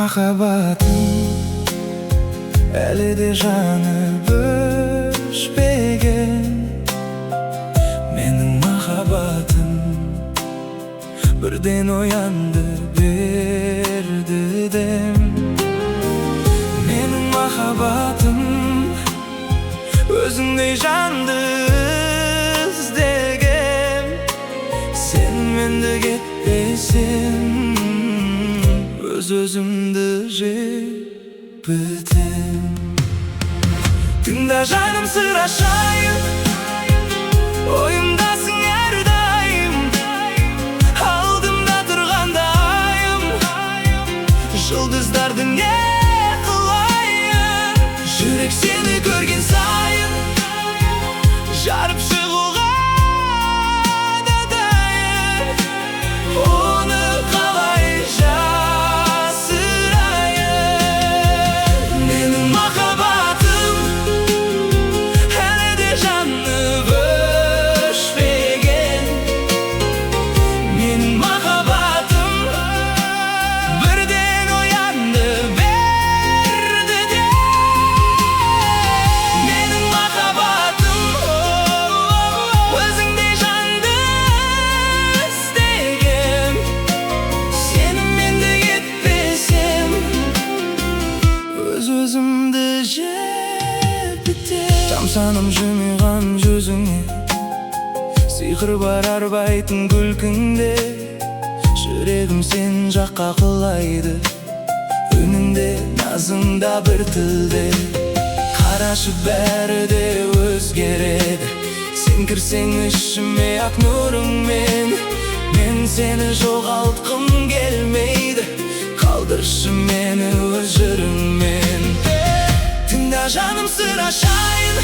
махаббатым әлі де жанып өшпеген. Менің махаббатым бірден оянды берді дем. Менің махаббатым өзіңдей жанды іздегем. Сен менде кетпесең, өз-өзімді жеп бітем. Тыңда жаным, сыр ашайын, ойымдасың әрдайым. Алдымда тұрғанда айым, жұлдыздардың не қылайын. Жүрек сені көрген сайын жарып шығуға да дайын. Оны қалай жасырайын? Менің махаббатым әлі де жанып өшпеген. Менің махаббатым бірден оянды берді де. Менің махаббатым өзіңдей жанды іздегем. Сенің менде кетпесем, өз-өзімді жеп бітем. Тамсанып жымиған жүзіңе, сиқыр бар арбайтын күлкіңде. Жүрегім сен жаққа құлайды, үніңде, назыңда бір тілде. Қарашы, бәрі де өзгереді. Сен кірсең ішіме ақ нұрыңмен. Мен сені жоғалтқым келмейді, қалдыршы мені өз жырыңмен. Тыңда жаным, сыр ашайын,